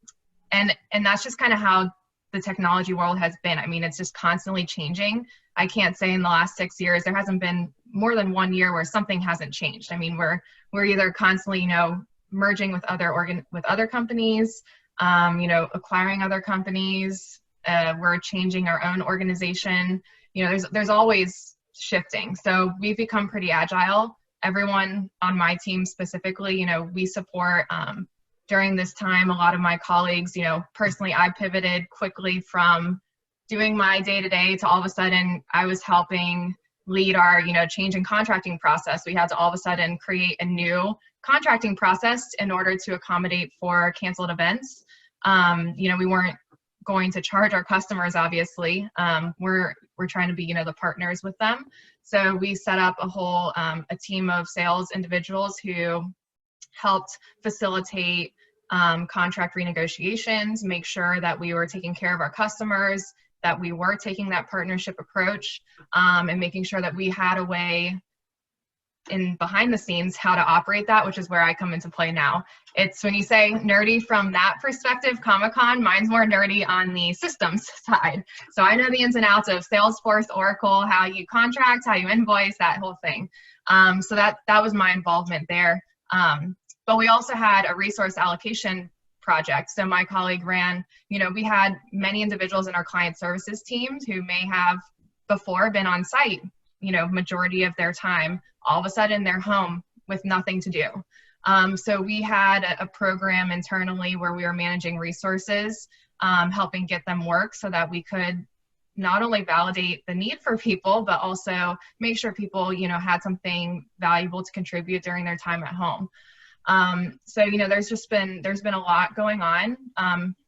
that's just kind of how the technology world has been. I mean, it's just constantly changing. I can't say in the last 6 years, there hasn't been more than 1 year where something hasn't changed. I mean, we're either constantly, merging with other companies, acquiring other companies. We're changing our own organization. There's always shifting. So we've become pretty agile. Everyone on my team specifically, we support, during this time, a lot of my colleagues, personally, I pivoted quickly from doing my day-to-day to all of a sudden I was helping lead our, change in contracting process. We had to all of a sudden create a new contracting process in order to accommodate for canceled events. We weren't going to charge our customers, obviously. We're trying to be, the partners with them. So we set up a team of sales individuals who helped facilitate contract renegotiations, make sure that we were taking care of our customers, that we were taking that partnership approach, and making sure that we had a way in behind the scenes how to operate that, which is where I come into play now. It's when you say nerdy from that perspective, Comic-Con, mine's more nerdy on the systems side. So I know the ins and outs of Salesforce, Oracle, how you contract, how you invoice, that whole thing. So that was my involvement there. But we also had a resource allocation project. So my colleague ran, we had many individuals in our client services teams who may have before been on site, majority of their time. All of a sudden they're home with nothing to do. So we had a program internally where we were managing resources, helping get them work so that we could not only validate the need for people, but also make sure people, had something valuable to contribute during their time at home. So, there's been a lot going on.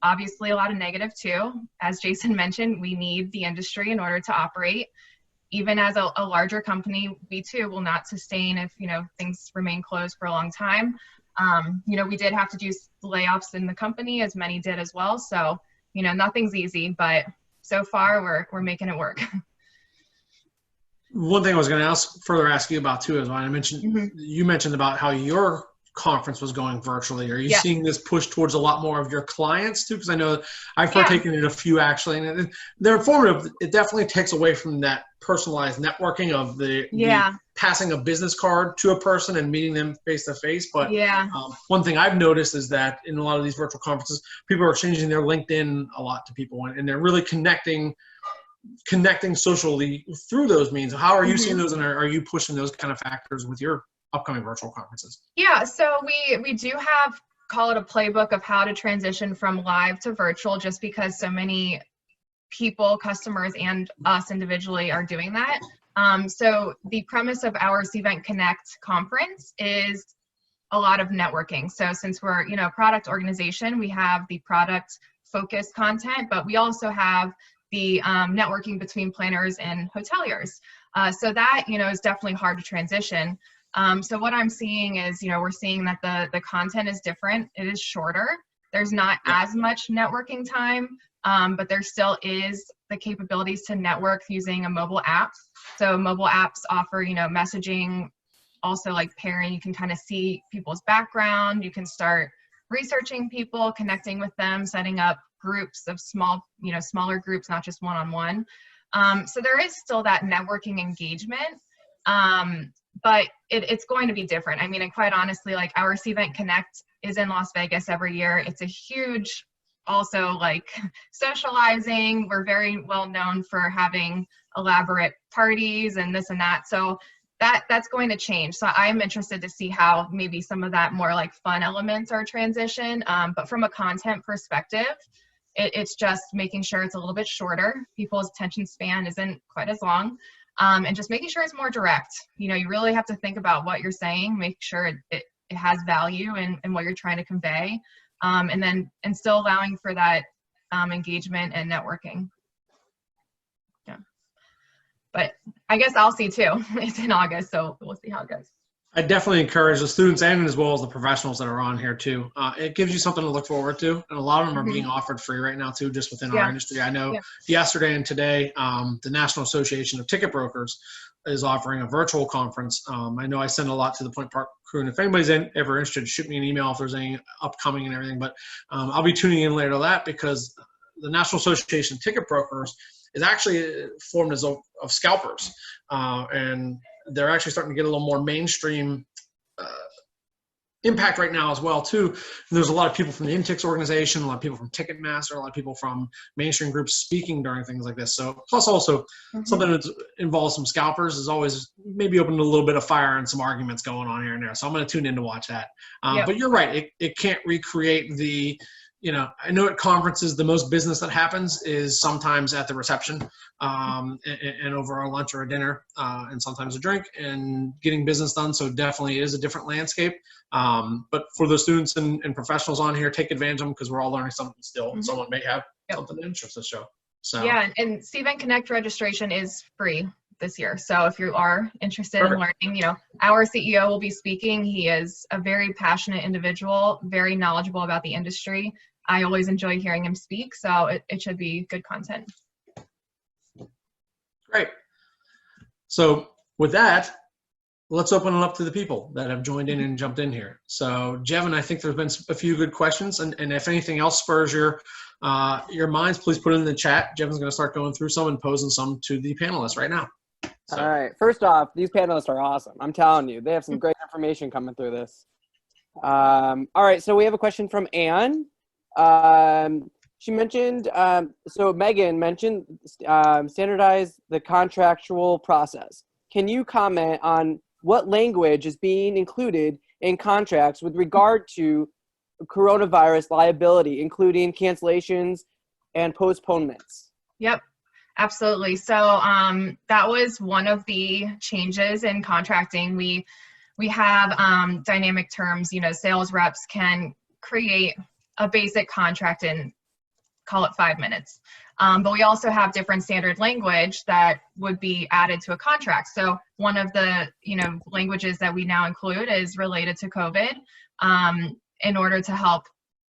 Obviously a lot of negative too. As Jason mentioned, we need the industry in order to operate. Even as a larger company, we too will not sustain if, things remain closed for a long time. We did have to do layoffs in the company, as many did as well. So, nothing's easy, but so far we're making it work. One thing I was going to further ask you about too is when I mentioned, you mentioned about how your conference was going virtually. Are you seeing this push towards a lot more of your clients too? Because I know I've partaken in a few actually, and they're informative. It definitely takes away from that personalized networking of the passing a business card to a person and meeting them face to face. But one thing I've noticed is that in a lot of these virtual conferences, people are changing their LinkedIn a lot to people, and they're really connecting socially through those means. How are you seeing those, and are you pushing those kind of factors with your upcoming virtual conferences? Yeah, so we do have, call it a playbook of how to transition from live to virtual, just because so many people, customers, and us individually are doing that. So the premise of our Cvent Connect conference is a lot of networking. So since we're, a product organization, we have the product focused content, but we also have the networking between planners and hoteliers. So that, is definitely hard to transition. So what I'm seeing is, we're seeing that the content is different. It is shorter. There's not as much networking time, but there still is the capabilities to network using a mobile app. So mobile apps offer, messaging, also like pairing. You can kind of see people's background. You can start researching people, connecting with them, setting up groups of smaller groups, not just one-on-one. So there is still that networking engagement. But it's going to be different. I mean, and quite honestly, like our Cvent Connect is in Las Vegas every year. It's a huge, also like socializing. We're very well known for having elaborate parties and this and that. So that's going to change. So I'm interested to see how maybe some of that more like fun elements are transitioned. But from a content perspective, it's just making sure it's a little bit shorter. People's attention span isn't quite as long. And just making sure it's more direct. You really have to think about what you're saying, make sure it has value in what you're trying to convey, and still allowing for that engagement and networking. Yeah. but I guess I'll see too. It's in August, so we'll see how it goes. I definitely encourage the students and as well as the professionals that are on here too. It gives you something to look forward to, and a lot of them are being offered free right now too, just within our industry. I know yesterday and today, the National Association of Ticket Brokers is offering a virtual conference. I know I send a lot to the Point Park crew, and if anybody's ever interested, shoot me an email if there's any upcoming and everything. But I'll be tuning in later to that, because the National Association of Ticket Brokers is actually formed as of scalpers, and they're actually starting to get a little more mainstream impact right now as well too. And there's a lot of people from the Intix organization, a lot of people from Ticketmaster, a lot of people from mainstream groups speaking during things like this. So plus also something that involves some scalpers is always maybe open to a little bit of fire and some arguments going on here and there. So I'm going to tune in to watch that. But you're right, it can't recreate the, you know, I know at conferences, the most business that happens is sometimes at the reception and over a lunch or a dinner and sometimes a drink and getting business done. So definitely is a different landscape. But for the students and professionals on here, take advantage of them, because we're all learning something still. And someone may have something to interest to show. So yeah, and Cvent Connect registration is free this year. So if you are interested in learning, you know, our CEO will be speaking. He is a very passionate individual, very knowledgeable about the industry. I always enjoy hearing him speak, so it should be good content. Great. So with that, let's open it up to the people that have joined in and jumped in here. So Jevin, I think there's been a few good questions, and if anything else spurs your minds, please put it in the chat. Jevin's going to start going through some and posing some to the panelists right now. So. All right. First off, these panelists are awesome. I'm telling you, they have some great information coming through this. All right. So we have a question from Anne. She mentioned, so Megan mentioned standardize the contractual process. Can you comment on what language is being included in contracts with regard to coronavirus liability, including cancellations and postponements? Yep, absolutely. So that was one of the changes in contracting. We have dynamic terms. You know, sales reps can create a basic contract in, call it 5 minutes. But we also have different standard language that would be added to a contract. So one of the, you know, languages that we now include is related to COVID in order to help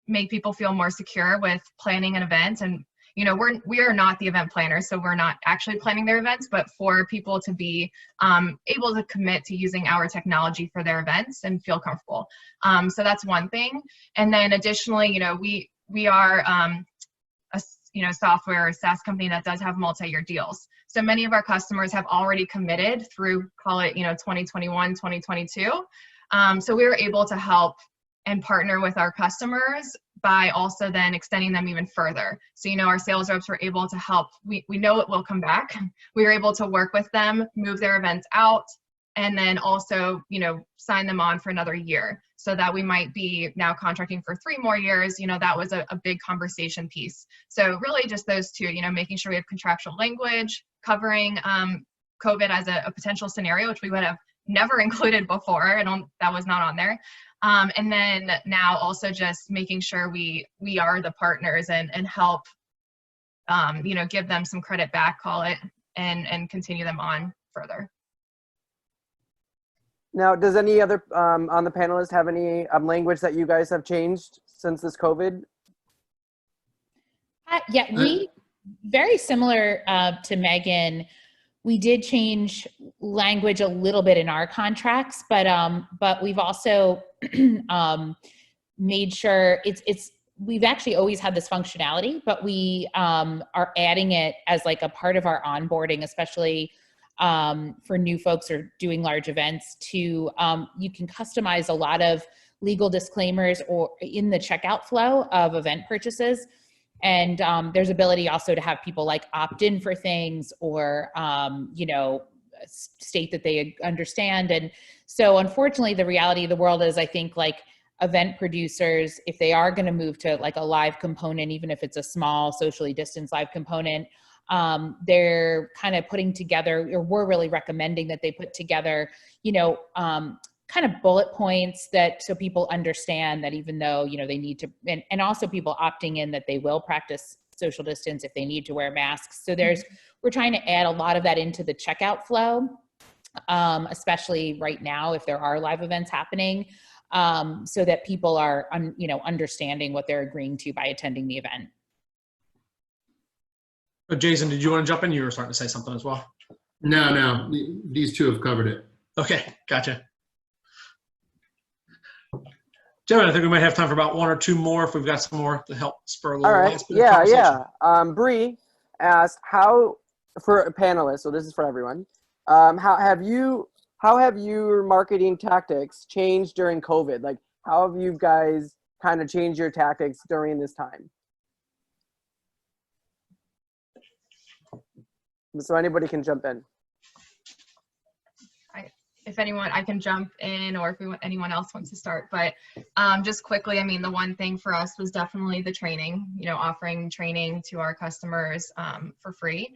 make people feel more secure with planning an event. And, you know, we are not the event planners, so we're not actually planning their events, but for people to be able to commit to using our technology for their events and feel comfortable. So that's one thing. And then additionally, you know, we are a software or SaaS company that does have multi-year deals. So many of our customers have already committed through, call it, you know, 2021, 2022. So we were able to help and partner with our customers by also then extending them even further. So, you know, our sales reps were able to help. We know it will come back. We were able to work with them, move their events out, and then also, you know, sign them on for another year, so that we might be now contracting for 3 more years. You know, that was a big conversation piece. So really just those two, you know, making sure we have contractual language covering COVID as a potential scenario, which we would have never included before. That was not on there. And then now also just making sure we are the partners and help, you know, give them some credit back, call it, and continue them on further. Now, does any other on the panelists have any language that you guys have changed since this COVID? Yeah, we, very similar to Megan, we did change language a little bit in our contracts, but we've also made sure we've actually always had this functionality, but we are adding it as like a part of our onboarding, especially for new folks who are doing large events. You can customize a lot of legal disclaimers or in the checkout flow of event purchases. And there's ability also to have people like opt in for things or, you know, state that they understand. And so unfortunately, the reality of the world is, I think, like, event producers, if they are going to move to like a live component, even if it's a small socially distanced live component, they're kind of putting together, or we're really recommending that they put together, you know, kind of bullet points that, so people understand that even though, you know, they need to, and also people opting in that they will practice social distance, if they need to wear masks. So we're trying to add a lot of that into the checkout flow, especially right now if there are live events happening, so that people are, understanding what they're agreeing to by attending the event. Jason, did you want to jump in? You were starting to say something as well. No, these two have covered it. Okay, gotcha. Jevin, I think we might have time for about one or two more if we've got some more to help spur a little. All right. Yeah. Bree asked for panelists. So this is for everyone. How have your marketing tactics changed during COVID? Like, how have you guys kind of changed your tactics during this time? So anybody can jump in. If anyone, I can jump in, or if anyone else wants to start. But just quickly, I mean, the one thing for us was definitely the training, offering training to our customers for free.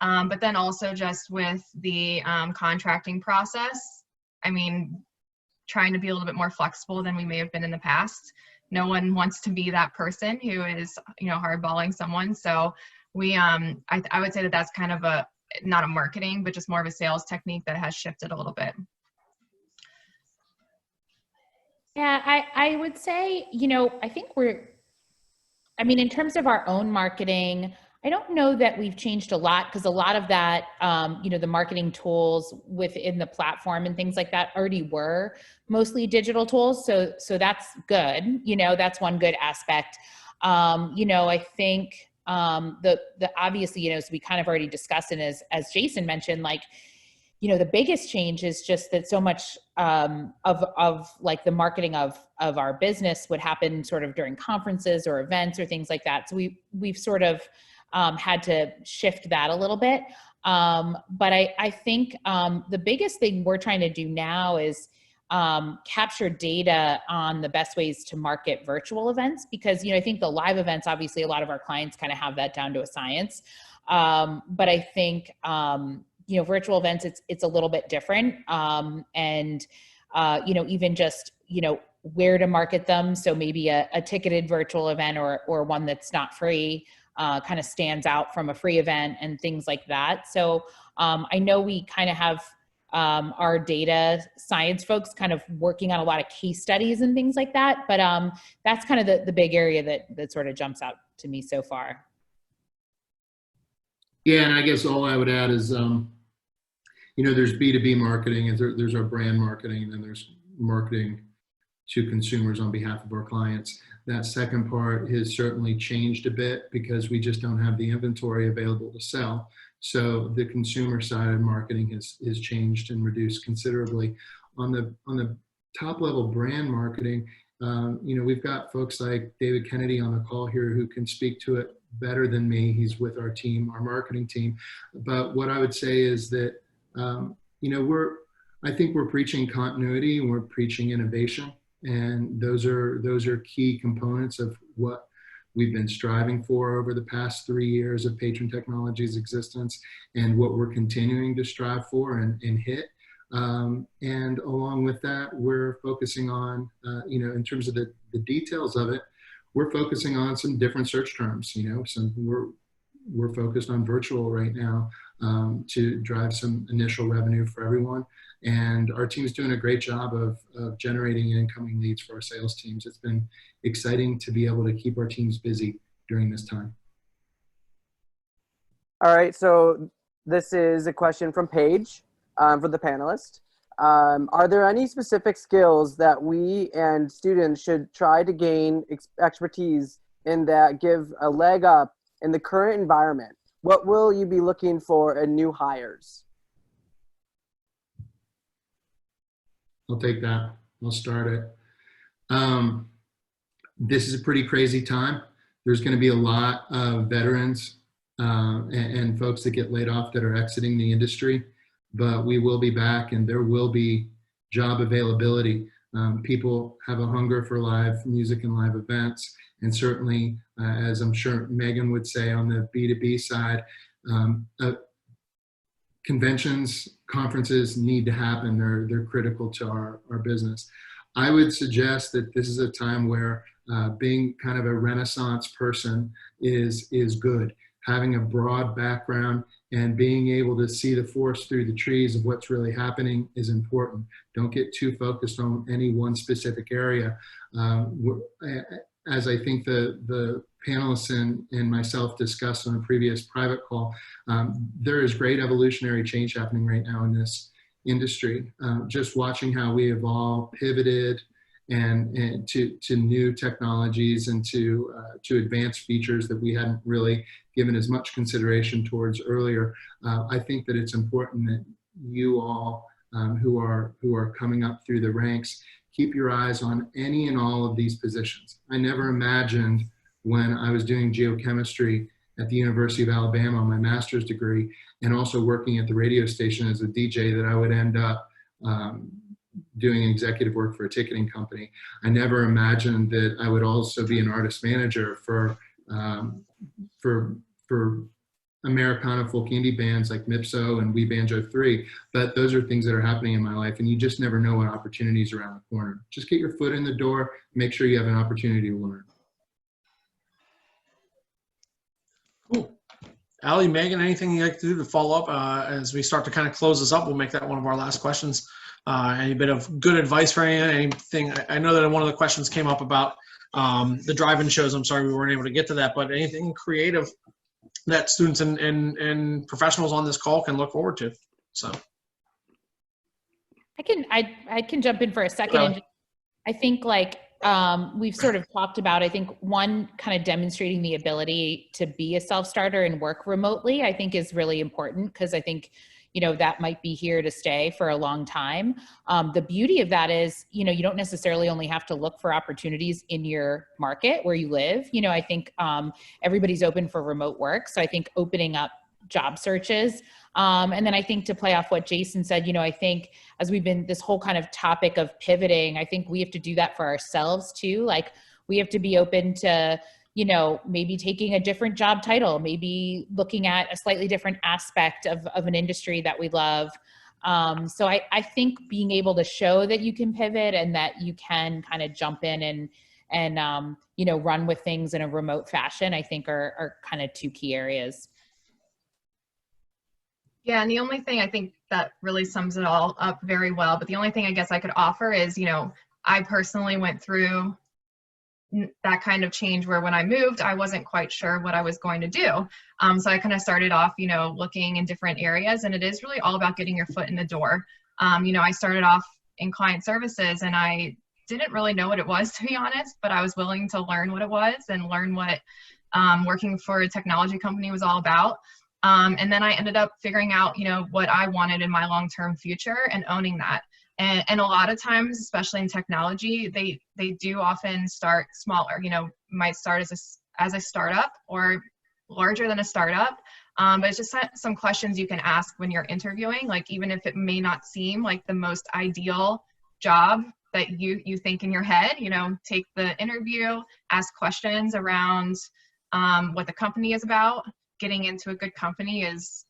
But then also just with the contracting process, I mean, trying to be a little bit more flexible than we may have been in the past. No one wants to be that person who is, hardballing someone. So we, I would say that that's kind of not a marketing, but just more of a sales technique that has shifted a little bit. Yeah, I would say, I think in terms of our own marketing, I don't know that we've changed a lot, because a lot of that, the marketing tools within the platform and things like that already were mostly digital tools. So that's good. That's one good aspect. I think the obviously, so we kind of already discussed it as Jason mentioned, like, the biggest change is just that so much of like the marketing of our business would happen sort of during conferences or events or things like that. So we've sort of had to shift that a little bit. But I think the biggest thing we're trying to do now is capture data on the best ways to market virtual events, because, I think the live events, obviously a lot of our clients kind of have that down to a science. But I think, virtual events, it's a little bit different. And even just, where to market them. So maybe a ticketed virtual event or one that's not free kind of stands out from a free event and things like that. So I know we kind of have our data science folks kind of working on a lot of case studies and things like that. But that's kind of the big area that sort of jumps out to me so far. Yeah, and I guess all I would add is, there's B2B marketing, and there's our brand marketing, and then there's marketing to consumers on behalf of our clients. That second part has certainly changed a bit because we just don't have the inventory available to sell. So the consumer side of marketing has changed and reduced considerably. On the top level brand marketing, we've got folks like David Kennedy on the call here who can speak to it better than me. He's with our team, our marketing team. But what I would say is that, I think we're preaching continuity and we're preaching innovation. And those are key components of what we've been striving for over the past 3 years of Patron Technology's existence, and what we're continuing to strive for and hit. And along with that, we're focusing on, in terms of the details of it, we're focusing on some different search terms. We're focused on virtual right now to drive some initial revenue for everyone. And our team's doing a great job of generating incoming leads for our sales teams. It's been exciting to be able to keep our teams busy during this time. All right, so this is a question from Paige for the panelists. Are there any specific skills that we and students should try to gain expertise in that give a leg up in the current environment? What will you be looking for in new hires? I'll take that. I'll start it. This is a pretty crazy time. There's going to be a lot of veterans and folks that get laid off that are exiting the industry, but we will be back and there will be job availability. People have a hunger for live music and live events. And certainly, as I'm sure Megan would say on the B2B side, conventions, conferences need to happen. They're critical to our business. I would suggest that this is a time where being kind of a Renaissance person is good. Having a broad background and being able to see the forest through the trees of what's really happening is important. Don't get too focused on any one specific area. As I think the panelists and myself discussed on a previous private call, there is great evolutionary change happening right now in this industry. Just watching how we have all pivoted and to new technologies and to advanced features that we hadn't really given as much consideration towards earlier. I think that it's important that you all who are coming up through the ranks keep your eyes on any and all of these positions. I never imagined when I was doing geochemistry at the University of Alabama, my master's degree, and also working at the radio station as a DJ, that I would end up doing executive work for a ticketing company. I never imagined that I would also be an artist manager for Americana folk indie bands like Mipso and We Banjo 3, but those are things that are happening in my life, and you just never know what opportunities are around the corner. Just get your foot in the door, make sure you have an opportunity to learn. Cool. Allie, Megan, anything you'd like to do to follow up as we start to kind of close this up? We'll make that one of our last questions. Any bit of good advice for anything? I know that one of the questions came up about the drive-in shows. I'm sorry we weren't able to get to that, but anything creative that students and professionals on this call can look forward to. So I can jump in for a second. And I think like we've sort of talked about, I think one kind of demonstrating the ability to be a self-starter and work remotely, I think is really important, because I think, you know, that might be here to stay for a long time. The beauty of that is, you know, you don't necessarily only have to look for opportunities in your market where you live. You know, I think everybody's open for remote work. So I think opening up job searches. And then I think to play off what Jason said, you know, I think as we've been this whole kind of topic of pivoting, I think we have to do that for ourselves too. Like we have to be open to, you know, maybe taking a different job title, maybe looking at a slightly different aspect of an industry that we love. So I think being able to show that you can pivot and that you can kind of jump in and you know, run with things in a remote fashion, I think are kind of two key areas. Yeah, and the only thing I think that really sums it all up very well, but the only thing I guess I could offer is, you know, I personally went through that kind of change where when I moved, I wasn't quite sure what I was going to do. So I kind of started off, you know, looking in different areas, and it is really all about getting your foot in the door. You know, I started off in client services and I didn't really know what it was, to be honest, but I was willing to learn what it was and learn what working for a technology company was all about. And then I ended up figuring out, you know, what I wanted in my long-term future and owning that. And a lot of times, especially in technology, they do often start smaller, you know, might start as a startup or larger than a startup. But it's just some questions you can ask when you're interviewing, like even if it may not seem like the most ideal job that you think in your head, you know, take the interview, ask questions around what the company is about. Getting into a good company is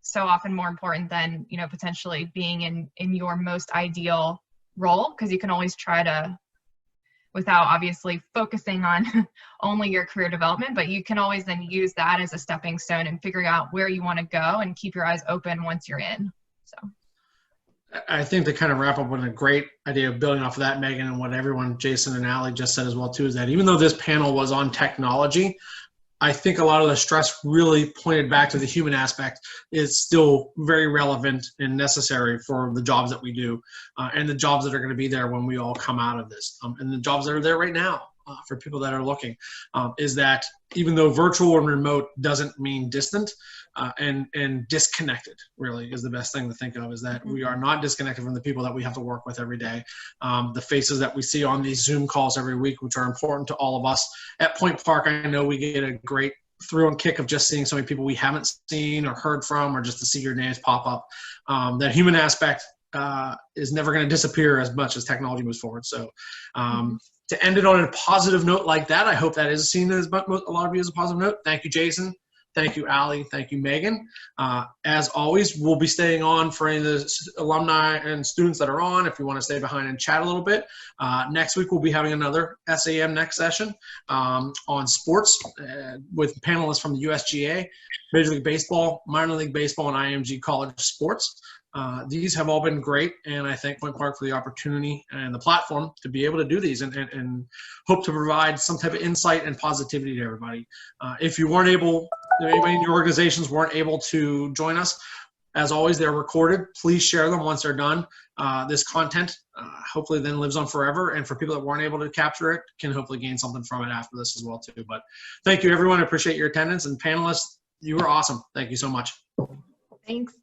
so often more important than, you know, potentially being in your most ideal role, because you can always try to, without obviously focusing on only your career development, but you can always then use that as a stepping stone and figure out where you want to go and keep your eyes open once you're in. So I think to kind of wrap up with a great idea of building off of that, Megan, and what everyone, Jason and Allie just said as well too, is that even though this panel was on technology, I think a lot of the stress really pointed back to the human aspect is still very relevant and necessary for the jobs that we do and the jobs that are going to be there when we all come out of this and the jobs that are there right now for people that are looking is that even though virtual and remote doesn't mean distant and disconnected really is the best thing to think of, is that we are not disconnected from the people that we have to work with every day. The faces that we see on these Zoom calls every week, which are important to all of us. At Point Park, I know we get a great thrill and kick of just seeing so many people we haven't seen or heard from, or just to see your names pop up. That human aspect is never going to disappear as much as technology moves forward. So to end it on a positive note like that, I hope that is seen as a lot of you as a positive note. Thank you, Jason. Thank you, Allie. Thank you, Megan. As always, we'll be staying on for any of the alumni and students that are on if you want to stay behind and chat a little bit. Next week, we'll be having another SAEM Next session on sports with panelists from the USGA, Major League Baseball, Minor League Baseball, and IMG College Sports. These have all been great, and I thank Point Park for the opportunity and the platform to be able to do these and hope to provide some type of insight and positivity to everybody. If you weren't able, anybody in your organizations weren't able to join us, as always, they're recorded. Please share them once they're done. This content hopefully then lives on forever, and for people that weren't able to capture it, can hopefully gain something from it after this as well too. But thank you, everyone. I appreciate your attendance, and panelists, you were awesome. Thank you so much. Thanks.